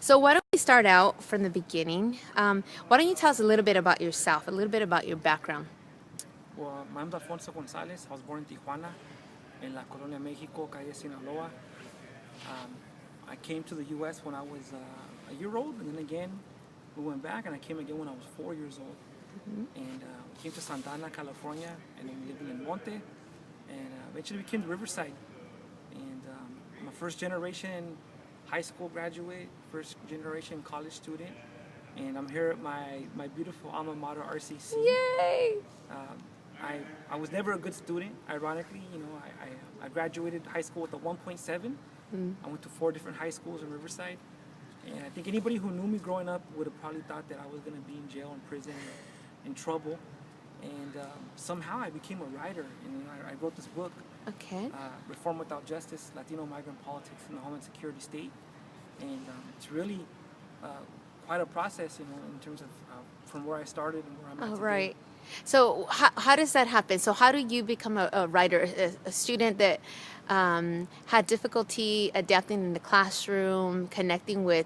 So why don't we start out from the beginning? Why don't you tell us a little bit about yourself, a little bit about your background? Well, my name's Alfonso Gonzales. I was born in Tijuana, in La Colonia, Mexico, Calle Sinaloa. I came to the U.S. when I was a year old, and then again, we went back, and I came again when I was 4 years old. And we came to Santa Ana, California, and then we lived in El Monte, and eventually we came to Riverside. And I'm a first generation high school graduate, first generation college student, and I'm here at my beautiful alma mater, RCC. Yay! Um, I was never a good student, ironically. I graduated high school with a 1.7. I went to 4 different high schools in Riverside. And I think anybody who knew me growing up would have probably thought that I was going to be in jail, in prison, in trouble. And somehow I became a writer. And I wrote this book, Okay. Reform Without Justice, Latino Migrant Politics in the Homeland Security State. And it's really quite a process, in terms of from where I started and where I'm at All today. right. So how does that happen? So how do you become a writer, a student that had difficulty adapting in the classroom, connecting with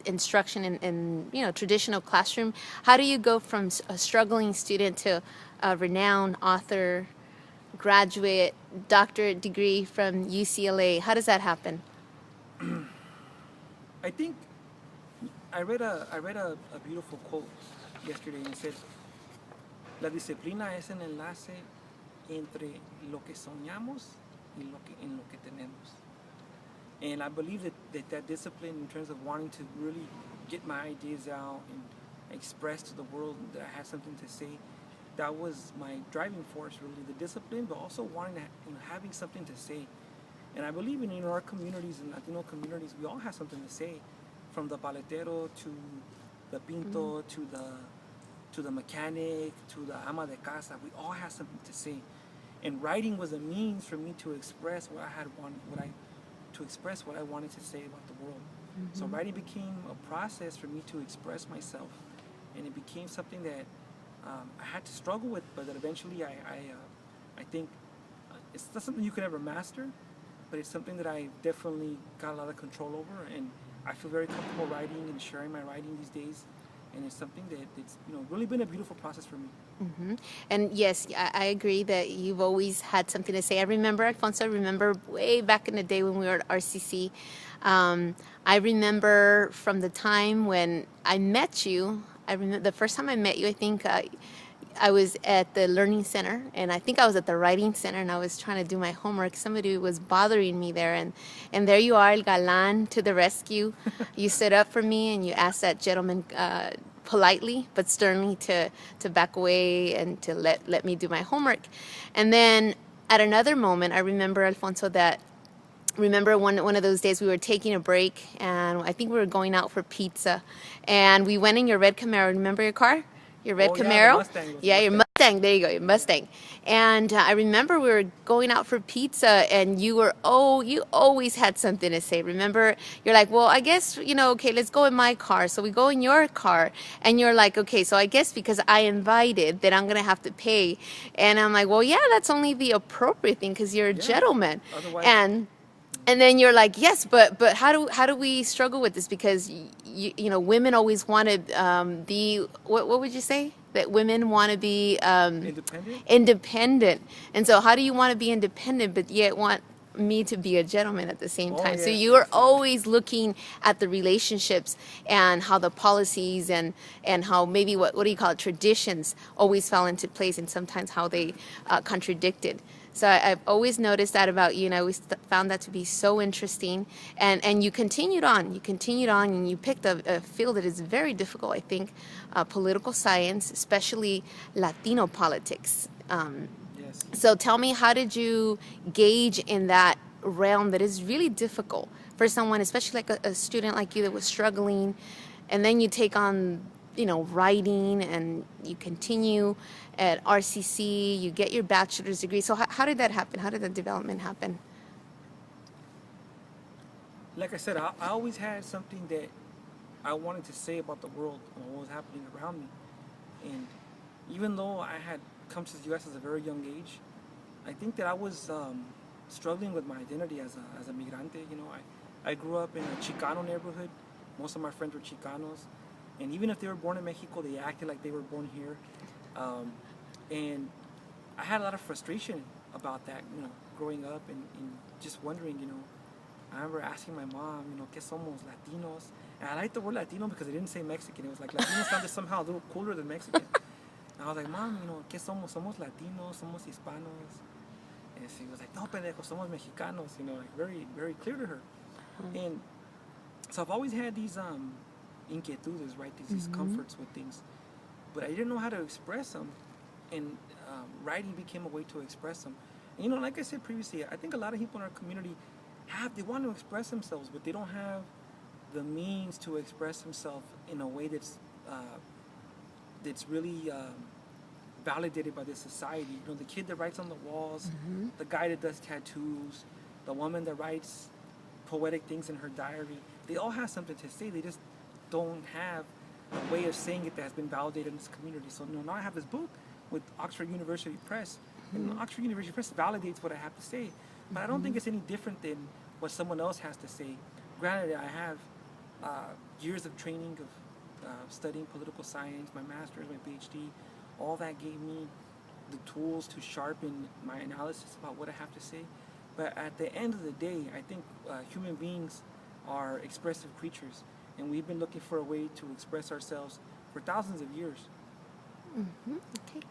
instruction in traditional classroom? How do you go from a struggling student to a renowned author, graduate, doctorate degree from UCLA? How does that happen? I think I read a beautiful quote yesterday, and it said, "La disciplina es el enlace entre lo que soñamos y en lo que tenemos." And I believe that discipline, in terms of wanting to really get my ideas out and express to the world that I had something to say, that was my driving force, really, the discipline, but also wanting to, having something to say. And I believe in our communities, in Latino communities, we all have something to say, from the paletero to the pinto to the mechanic to the ama de casa. We all have something to say, and writing was a means for me to express what I wanted to say about the world. So writing became a process for me to express myself, and it became something that I had to struggle with, but that eventually I think it's not something you can ever master, but it's something that I definitely got a lot of control over, and I feel very comfortable writing and sharing my writing these days, and it's something that it's really been a beautiful process for me. And yes, I agree that you've always had something to say. I remember, Alfonso, I remember way back in the day when we were at RCC. I remember from the time when I met you, I remember the first time I met you, I think I was at the learning center, and I think I was at the writing center, and I was trying to do my homework. Somebody was bothering me there, and there you are, El Galán, to the rescue. You stood up for me, and you asked that gentleman politely but sternly to back away and to let me do my homework. And then at another moment, I remember, Alfonso, that remember one of those days we were taking a break, and I think we were going out for pizza, and we went in your red Camaro. Remember your car? Your red Oh yeah, the Camaro? Mustang. It was a Yeah, your Mustang. Mustang. There you go, your Mustang. And I remember we were going out for pizza, and you always had something to say. Remember, you're like, well, I guess, okay, let's go in my car. So we go in your car, and you're like, okay, so I guess because I invited, that I'm going to have to pay. And I'm like, well, yeah, that's only the appropriate thing because you're a Yeah. gentleman. Otherwise, And then you're like, yes, but how do we struggle with this? Because women always wanted the what would you say, that women want to be independent. independent, and so how do you want to be independent but yet want me to be a gentleman at the same Oh time? So yeah, you are absolutely. always looking at the relationships and how the policies and how maybe what do you call it, traditions always fell into place, and sometimes how they contradicted. So I've always noticed that about you, and I always found that to be so interesting. And you continued on, and you picked a field that is very difficult, I think, political science, especially Latino politics. Yes. So tell me, how did you gauge in that realm that is really difficult for someone, especially like a student like you that was struggling, and then you take on, writing, and you continue at RCC, you get your bachelor's degree. So how did that happen? How did that development happen? Like I said, I always had something that I wanted to say about the world and what was happening around me. And even though I had come to the U.S. at a very young age, I think that I was struggling with my identity as a migrante. I grew up in a Chicano neighborhood Most of my friends were Chicanos, and even if they were born in Mexico, they acted like they were born here. And I had a lot of frustration about that, growing up and just wondering, I remember asking my mom, ¿qué somos, Latinos? And I liked the word Latino because it didn't say Mexican. It was like Latino sounded somehow a little cooler than Mexican. And I was like, Mom, ¿qué somos? Somos Latinos, somos Hispanos. And she was like, no, pendejo, somos Mexicanos, like very, very clear to her. And so I've always had these inquietudes, right? These comforts with things. But I didn't know how to express them. And writing became a way to express them. And, like I said previously, I think a lot of people in our community they want to express themselves, but they don't have the means to express themselves in a way that's really validated by the society. The kid that writes on the walls, the guy that does tattoos, the woman that writes poetic things in her diary. They all have something to say. They just don't have a way of saying it that has been validated in this community. So now I have this book with Oxford University Press, and Oxford University Press validates what I have to say. But I don't think it's any different than what someone else has to say. Granted, I have years of training of studying political science, my master's, my PhD. All that gave me the tools to sharpen my analysis about what I have to say. But at the end of the day, I think human beings are expressive creatures, and we've been looking for a way to express ourselves for thousands of years. Okay.